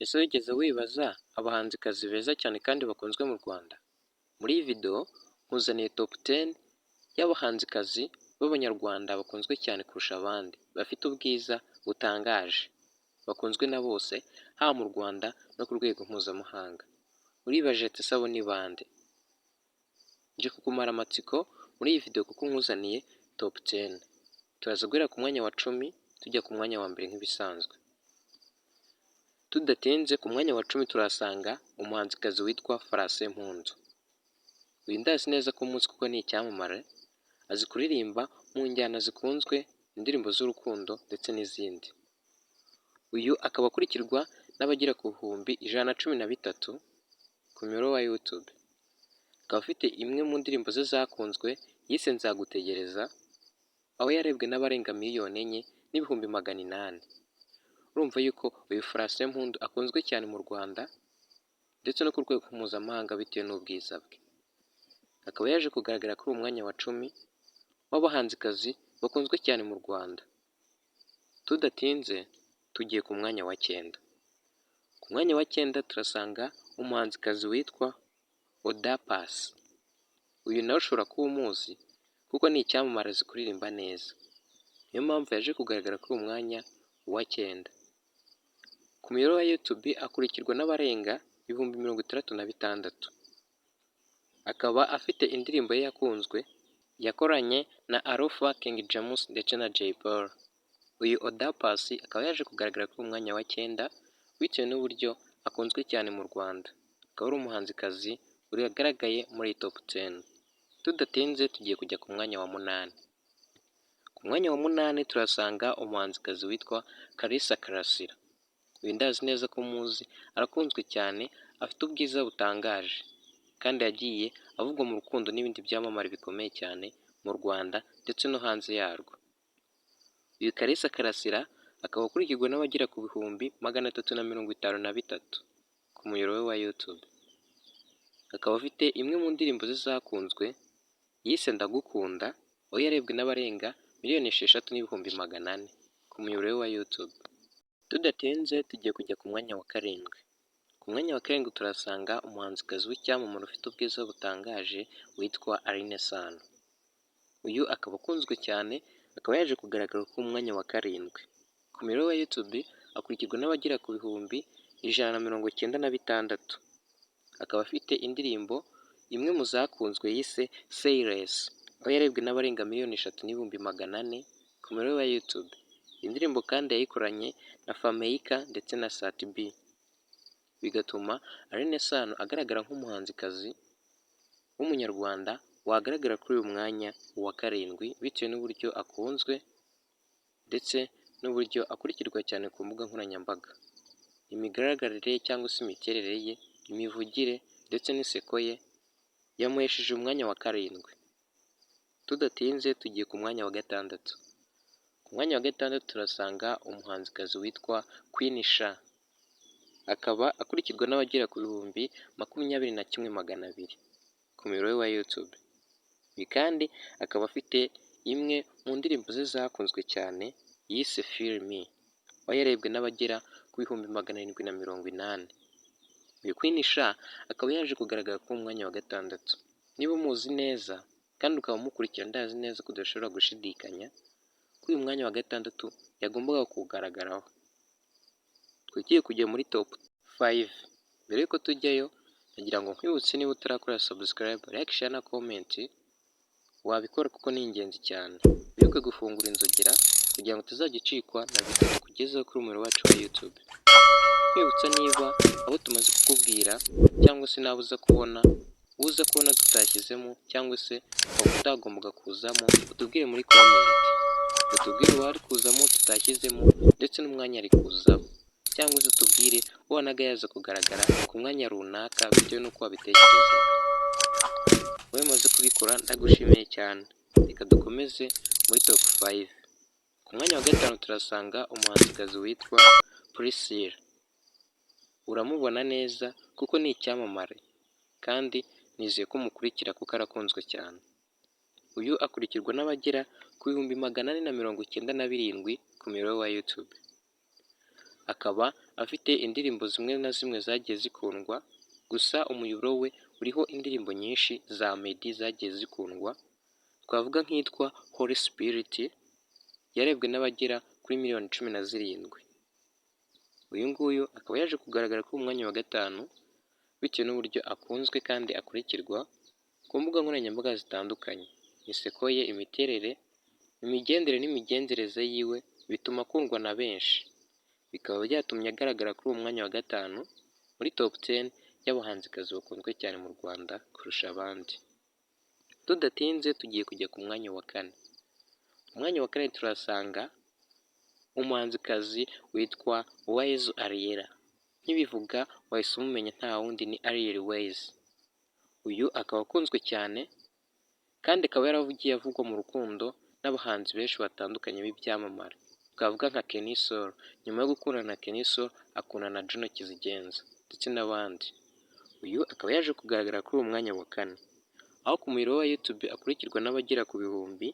Ese wigeze wibaza abahanzikazi beza cyane kandi bakunzwe mu Rwanda? Muri iyi video nkuzaniye top 10 y'abahanzikazi b'Abanyarwanda bakunzwe cyane kurusha abandi, bafite ubwiza butangaje, bakunzwe na bose haba mu Rwanda no ku rwego mpuzamahanga. Uribaje ati ese abo ni bande? Nje kukumara amatsiko muri iyi video kuko nkuzaniye top 10. Turaza guhera ku mwanya wa 10 tujya ku mwanya wa mbere nk'ibisanzwe. Tudatinze ku mwanya wa 10 turasanga umuhanzikazi witwa Francine Mpundu. Uyu ndazi neza ko umunsi kuko ni icyamamare, azi kuririmba mu njyana zikunzwe, indirimbo z'urukundo ndetse n'izindi. Uyu akaba akurikirwa n'abagera ku bihumbi 113 ku muyoboro wa YouTube. Akaba afite imwe mu ndirimbo ze zakunzwe yise Nzagutegereza, aho yarebwe n'abarenga miliyoni 4 n'ibihumbi 800. Urumva yuko uyu Francine Mpundu akunzwe cyane mu Rwanda ndetse no ku rwego mpuzamahanga bitewe n'ubwiza bwe. Akaba yaje kugaragara kuri umwanya wa 10 w'abahanzikazi bakunzwe cyane mu Rwanda. Tudatinze tugiye ku mwanya wa 9. Ku mwanya wa 9 turasanga umuhanzikazi witwa Oda Paccy. Uyu nawe ushobora kuba umuzi kuko ni icyamamare azi kuririmba neza. Niyo mpamvu yaje kugaragara kuri umwanya wa 9. Ku muyoboro wa YouTube akurikirwa n'abarenga 66,000. Akaba afite indirimbo ye yakunzwe yakoranye na Alpha, King James ndetse na Jay Polly. Uyu Oda Paccy akaba yaje kugaragara kuri umwanya wa 9 bitewe n'uburyo akunzwe cyane mu Rwanda. Akaba ari umuhanzikazi uragaragaye muri top 10. Tudatinze tugiye kujya ku mwanya wa 8. Ku mwanya wa 8 turasanga umuhanzikazi witwa Kalisa Karasira. Uyu ndazi neza ko muzi, arakunzwe cyane, afite ubwiza butangaje kandi yagiye avugwa mu rukundo n'ibindi byamamare bikomeye cyane mu Rwanda ndetse no hanze yarwo. Uyu Kalisa Karasira akaba akurikirwa n'abagera ku bihumbi 353 ku muyoboro wa YouTube. Akaba afite imwe mu ndirimbo ze zakunzwe yise Ndagukunda, aho yarebwe n'abarenga miliyoni 6 n'ibihumbi 400 ku muyoboro wa YouTube. Tudatinze tugiye kujya ku mwanya wa 7. Ku mwanya wa 7 turasanga umuhanzikazi w'icyamamare ufite ubwiza butangaje witwa Aline Sano. Uyu akaba akunzwe cyane, akaba yaje kugaragara ku mwanya wa 7. Ku muyoboro wa YouTube akurikirwa n'abagera ku bihumbi 196. Akaba afite indirimbo imwe mu zakunzwe yise Say Less, aho yarebwe n'abarenga miliyoni 3 n'ibihumbi 400 ku muyoboro wa YouTube. Indirimbo kandi yayikoranye na Fameyika ndetse na Sat B, bigatuma Aline Sano agaragara nk'umuhanzikazi w'umunyarwanda wagaragara kuri uyu mwanya wa 7 bitewe n'uburyo akunzwe ndetse n'uburyo akurikirwa cyane ku mbuga nkoranyambaga. Imigaragarire cyangwa se imiterere ye, imivugire ndetse n'iseko ye yamuhesheje umwanya wa 7. Tudatinze tugiye ku mwanya wa 6. Ku mwanya wa 6 turasanga umuhanzikazi witwa Queen Cha. Akaba akurikirwa n'abagera ku bihumbi 21,200 ku muyoboro wa YouTube. Ibi kandi akaba afite imwe mu ndirimbo ze zakunzwe cyane yise Feel Me, aho yarebwe n'abagera ku bihumbi 780. Uyu Queen Cha akaba yaje kugaragara ku mwanya wa 6. Niba umuzi neza kandi ukaba umukurikira, ndazi neza ko udashobora gushidikanya ko uyu mwanya wa 6 yagombaga kuwugaragaraho. Tugiye kujya muri top 5. Mbere yuko tujyayo nagira ngo nkwibutse, niba utarakora subscribe, like, share na comment, wabikora kuko ni ingenzi cyane. Wibuke gufungura inzogera kugira ngo utazajya ucikwa na video tukugezaho kuri umuyoboro wacu wa YouTube. Kwibutsa niba abo tumaze kukubwira cyangwa se nawe uza kubona tutashyizemo cyangwa se utagombaga kuzamo, utubwire muri comment. Utubwire uwari kuzamo tutashyizemo ndetse n'umwanya ari kuzaho, cyangwa se utubwire wanaga yaza kugaragara ku mwanya runaka bitewe n'uko wabitekerezaga. Wowe maze kubikora ndagushimiye cyane. Reka dukomeze muri top 5. Ku mwanya wa 5 turasanga umuhanzikazi witwa Priscilla. Uramubona neza kuko ni icyamamare kandi nizeye ko mukurikira kuko arakunzwe cyane. Uyu akurikirwa n'abagera ku bihumbi 497 ku muyoboro wa YouTube. Akaba afite indirimbo zimwe na zimwe zagiye zikundwa, gusa umuyoboro we uriho indirimbo nyinshi za Meddy zagiye zikundwa, twavuga nk'iyitwa Holy Spirit yarebwe n'abagera kuri miliyoni 17. Uyu nguyu akaba yaje kugaragara kuri umwanya wa gatanu bitewe n'uburyo akunzwe kandi akurikirwa ku mbuga nkoranyambaga zitandukanye. Inseko ye, imiterere, imigendere n'imigenzereze yiwe bituma akundwa na benshi, bikaba byatumye agaragara kuri uwo mwanya wa gatanu muri top 10 y'abahanzikazi bakunzwe cyane mu Rwanda kurusha abandi. Tudatinze tugiye kujya ku mwanya wa kane. Ku mwanya wa kane turasanga umuhanzikazi witwa Uwayezu Ariella. Nkibivuga wahise umumenya nta wundi ni Ariel Ways. Uyu akaba akunzwe cyane kandi akaba yaravugiye avugwa mu rukundo n'abahanzi benshi batandukanye b'ibyamamare. Twavuga nka Kenny Sol, nyuma yo gukundana na Kenny Sol akundana na Juno Kizigenza ndetse n'abandi. Uyu akaba yaje kugaragara kuri uwo mwanya wa kane, aho ku muyoboro wa YouTube akurikirwa n'abagera ku bihumbi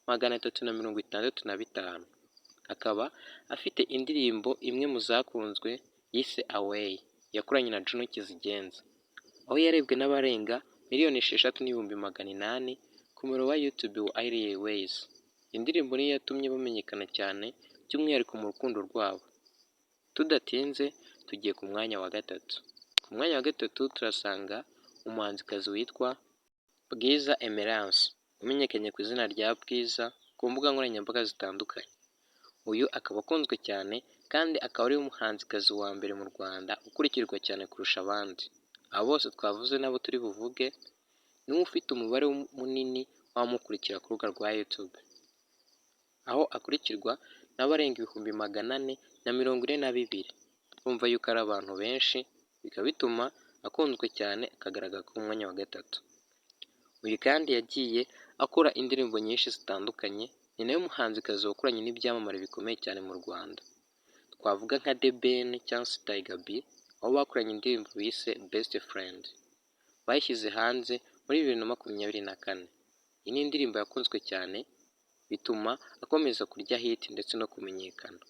365. Akaba afite indirimbo imwe mu zakunzwe yise Away yakoranye na Juno Kizigenza, aho yarebwe n'abarenga miliyoni 6,800 ku muyoboro wa YouTube wa Ariel Ways. Indirimbo niyo yatumye bamenyekana cyane by'umwihariko mu rukundo rwabo. Tudatinze tugiye ku mwanya wa gatatu. Ku mwanya wa gatatu turasanga umuhanzikazi witwa Bwiza Emerance, umenyekanye ku izina rya Bwiza ku mbuga nkoranyambaga zitandukanye. Uyu akaba akunzwe cyane kandi akaba ari umuhanzikazi wa mbere mu Rwanda ukurikirwa cyane kurusha abandi. Abo bose twavuze nabo turi buvuge niwe ufite umubare munini w'abamukurikira ku rubuga rwa YouTube, aho akurikirwa n'abarenga 442. Urumva yuko ari abantu benshi, bikaba bituma akunzwe cyane akagaragara ku mwanya wa gatatu. Uyu kandi yagiye akora indirimbo nyinshi zitandukanye, ni nawe muhanzikazi wakoranye n'ibyamamare bikomeye cyane mu Rwanda. Twavuga nka The Ben cyangwa se Tiger B, aho bakoranye indirimbo bise Best Friend, bayishyize hanze muri 2024. Iyi ni indirimbo yakunzwe cyane bituma akomeza kurya hit ndetse no kumenyekana.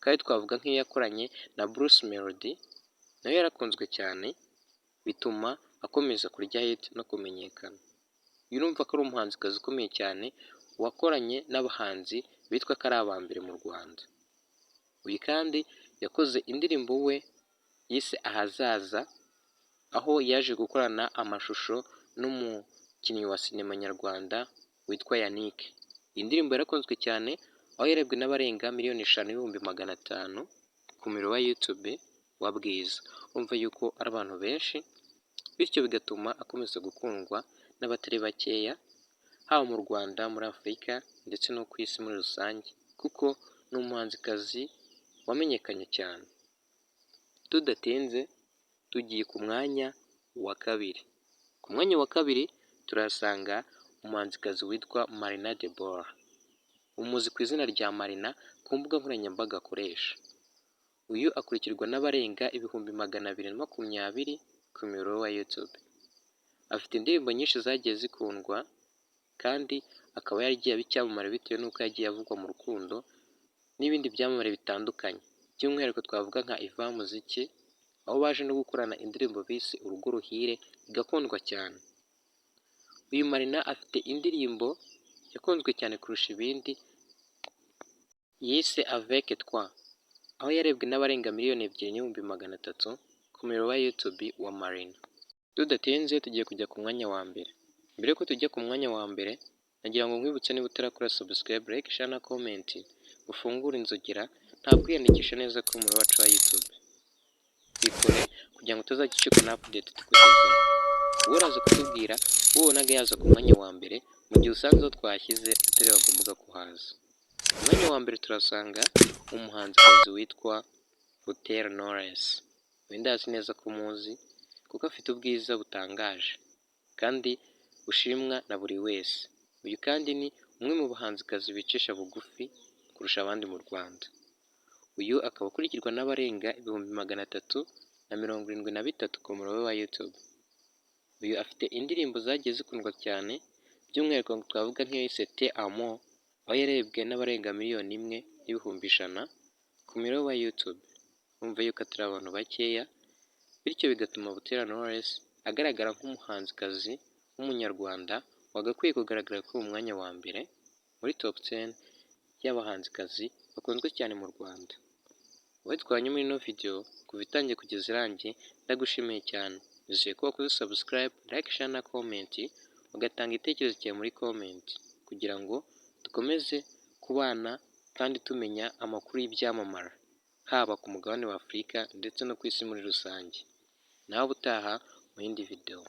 Kandi twavuga nk'iyo yakoranye na Bruce Melody, nayo yarakunzwe cyane bituma akomeza kurya hit no kumenyekana. Urumva ko ari umuhanzikazi ukomeye cyane wakoranye n'abahanzi bitwa ko ari aba mbere mu Rwanda. Uyu kandi yakoze indirimbo we yise Ahazaza, aho yaje gukorana amashusho n'umukinnyi wa sinema nyarwanda witwa Yannick. Iyi ndirimbo yarakunzwe cyane aho yarebwe n'abarenga miliyoni 5,500 ku muyoboro wa YouTube wa Bwiza. Urumva yuko ari abantu benshi, bityo bigatuma akomeza gukundwa n'abatari bakeya, haba mu Rwanda, muri Afurika ndetse no ku isi muri rusange, kuko ni umuhanzikazi wamenyekanye cyane. Tudatinze tugiye ku mwanya wa kabiri. Ku mwanya wa kabiri turasanga umuhanzikazi witwa Marina Deborah, umuzi ku izina rya Marina ku mbuga nkoranyambaga akoresha. Uyu akurikirwa n'abarenga 220,000 ku muyoboro wa YouTube. Afite indirimbo nyinshi zagiye zikundwa kandi akaba yaragiye aba icyamamare bitewe n'uko yagiye avugwa mu rukundo n'ibindi byamamare bitandukanye. By'umwihariko twavuga nka Ivan Muziki, aho baje no gukorana indirimbo bise Urugo Ruhire igakundwa cyane. Uyu Marina afite indirimbo yakunzwe cyane kurusha ibindi yise Avec Toi, aho yarebwe n'abarenga miliyoni 2,300 ku muyoboro wa YouTube wa Marina. Tudatinze tugiye kujya ku mwanya wa mbere. Mbere yuko tujya ku mwanya wa mbere, nagira ngo nkwibutse niba utarakora subscribe, like, share na comment, ufungure inzogera, ntabwo kwiyandikisha neza ku muyoboro wacu wa YouTube. Bikore kugira ngo utazajya ucikwa na update tukugezaho. Wowe uraza kutubwira wowe ubonaga yaza ku mwanya wa mbere mu gihe usanze aho twashyize atari bagombaga kuhaza. Ku mwanya wa mbere turasanga umuhanzikazi witwa Butera Knowless. Wenda azi neza ko umuzi kuko afite ubwiza butangaje kandi bushimwa na buri wese. Uyu kandi ni umwe mu bahanzikazi bicisha bugufi kurusha abandi mu Rwanda. Uyu akaba akurikirwa n'abarenga 373,000 ku muyoboro wa YouTube. Uyu afite indirimbo zagiye zikundwa cyane, by'umwihariko twavuga nk'iyo yise Te Amo, aho yarebwe n'abarenga 1,100,000 ku muyoboro wa YouTube. bumva yuko atari abantu bakeya, bityo bigatuma Butera Knowless agaragara nk'umuhanzikazi w'umunyarwanda wagakwiye kugaragara kuri uwo mwanya wa mbere muri top 10 y'abahanzikazi bakunzwe cyane mu Rwanda. Wowe twabanye muri ino video kuva itangiye kugeza irangiye, ndagushimiye cyane. Nizeye ko wakoze subscribe, like, share na comment, ugatanga igitekerezo cyawe muri comment kugira ngo dukomeze kubana kandi tumenya amakuru y'ibyamamare, haba ku mugabane wa Afurika ndetse no ku isi muri rusange. Nawe ubutaha mu yindi video.